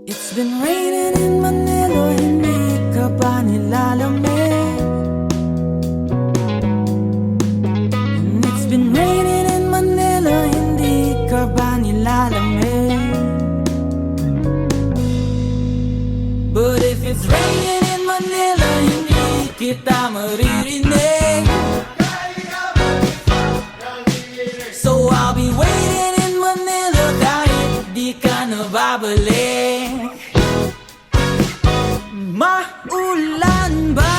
It's been raining in Manila, hindi ka ba nilalamig? And it's been raining in Manila, hindi ka ba nilalamig? But if it's raining in Manila, hindi kita maririnig. So I'll be waiting in Manila kahit di ka nababalik. Maulan ba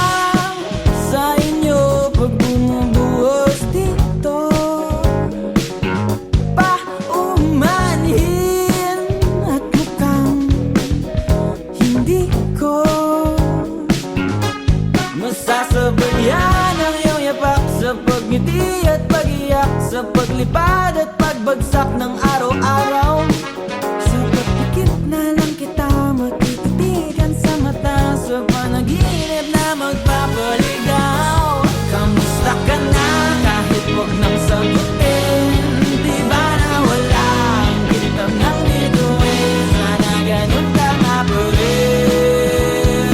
sa inyo pag bumubuhos dito? Paumanhin at mukhang hindi ko masasabayan ang iyong yapak sa pagngiti at pag-iyak, sa paglipad at pagbagsak ng araw-araw. Sa pagpikit na lang kita matititigan sa mata, sa panaginip na magpapaligaw. Kamusta ka na kahit huwag nang sagutin? Di ba na wala ang kitab ng bituin? Sana ganun ka nga pa rin.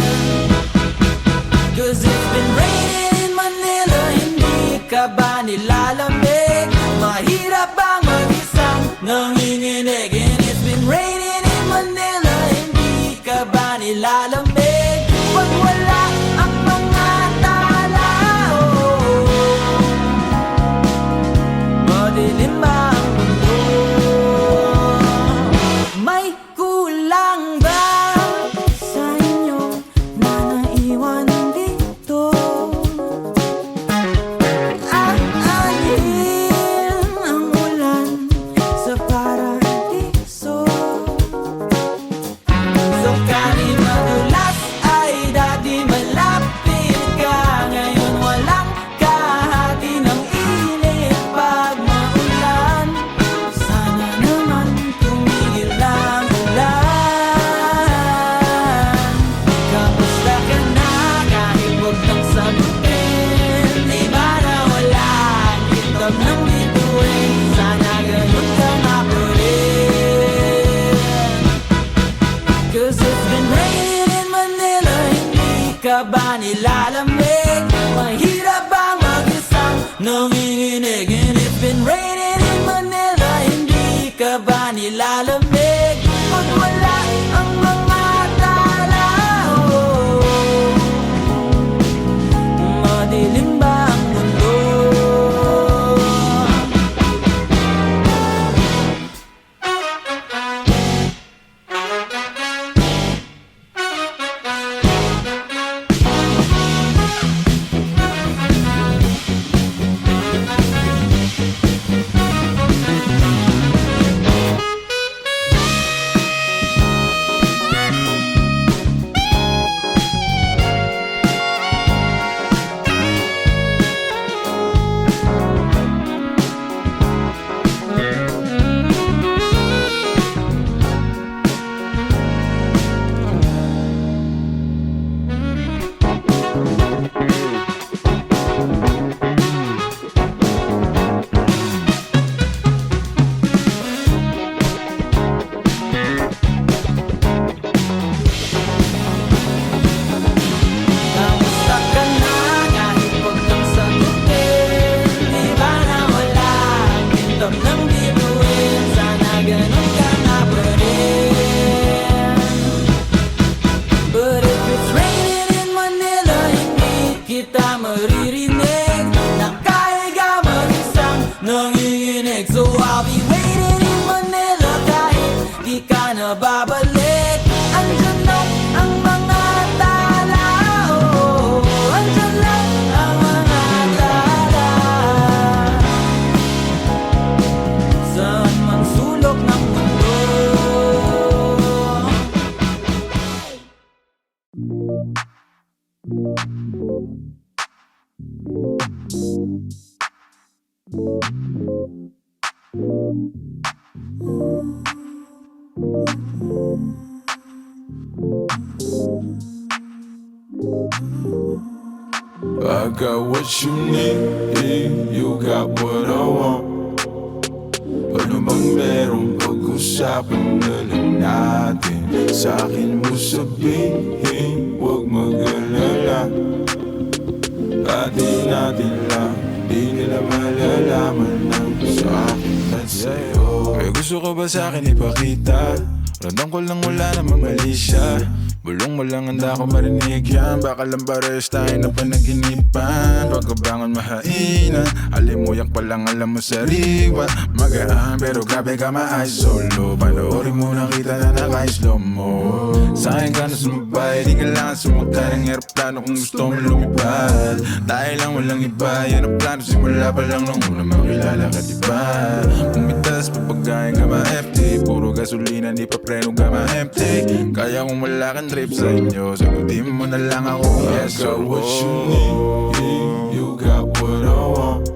'Cause it's been raining in Manila, hindi ka ba nilalamig? Mahirap bang mag-isang nanginginig? And it's been raining in Manila, hindi ka ba nilalamig? Pag wala ang mga tao, madilim ba ang mundo? May kulang ba sa inyo na naiwan dito? Aanhin ang ulan sa paradiso. So kahit madulas ay dati malapit ka, ngayon walang kahati ng init pag maulan. Sana naman tumigil ang ulan. Kamusta ka na kahit huwag nang sagutin? Di ba na wala ang kitab ng bituin? Sana ganun ka nga pa rin. 'Cause it's been raining in Manila, hindi ka ba nilalamig? Mahirap bang mag-isang nanginginig? And it's been raining in Manila, hindi ka ba nilalamig? Pag wala ang mga tao, madilim ba ang mundo? Kamusta ka na kahit huwag nang sagutin? Di ba na wala ang kitab ng bituin? Sana ganun ka nga pa rin. But if it's raining in Manila, hindi kita maririnig. Nakahiga mag-isang nanginginig. So I'll be waiting in Manila kahit di ka nababalik. Andyan lang ang mga tao, andyan lang ang mga tala, saan man sulok ng mundo. I got what you need, you got what I want. Ano bang meron pag pag-usapan na lang natin. Sa'kin mo sabihin, huwag mag-alala. Atin natin lang, di nila malalaman ng sa'kin at sa'yo. May gusto ka ba sa'kin ipakita? Randang ko lang wala namang mali siya. Bulong mo lang handa ko marinig yan. Baka lang pares tayo na panaginipan. Pagkabangon mahainan, alimuyak pa lang alam mo sariwa. Magaan pero grabe ka ma-ay solo. Panoorin mo na kita na naka-slow mo. Sa'kin ka na sumabay, di kailangan sumakay ng aeroplano kung gusto mo lumipad. Dahil lang walang iba, yan ang plano simula pa lang nung una makilala ka diba. Pumitas pa pagkain ka ma-empty, puro gasolina di pa preno ka ma-empty. Kaya kung wala kang trip sa inyo, sagutin mo na lang ako. Yes or what you need, you got what I want.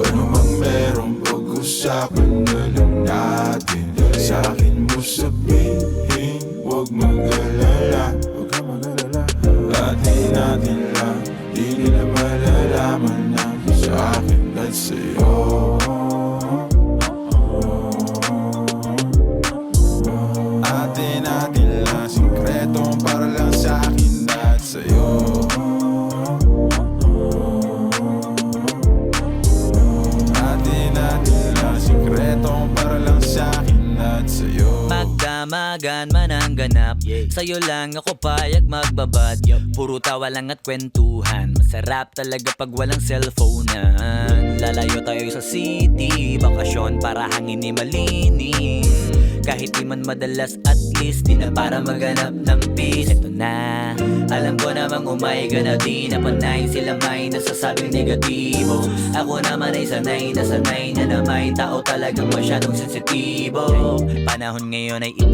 Ano mang meron, pag-usapan na lang natin. Sa'kin mo sabihin, huwag mag-alala. Atin natin lang, di nila malalaman na sa'kin at sa'yo. Atin natin lang, sikreto para lang sa'kin at sa'yo. Atin natin lang, sikreto para lang sa'kin at sa'yo. Magdamagan man ang ganap, sa'yo lang ako payag magbabad. Puro tawa lang at kwentuhan, masarap talaga pag walang cellphonean. Lalayo tayo sa city, bakasyon para hangin ni malinis. Kahit di man madalas, at least di na para maghanap ng peace. Ito na, alam ko namang umay ka na di na panay. Sila may nasasabing negatibo, ako naman ay sanay na may tao talagang masyadong sensitibo. Panahon ngayon ay iba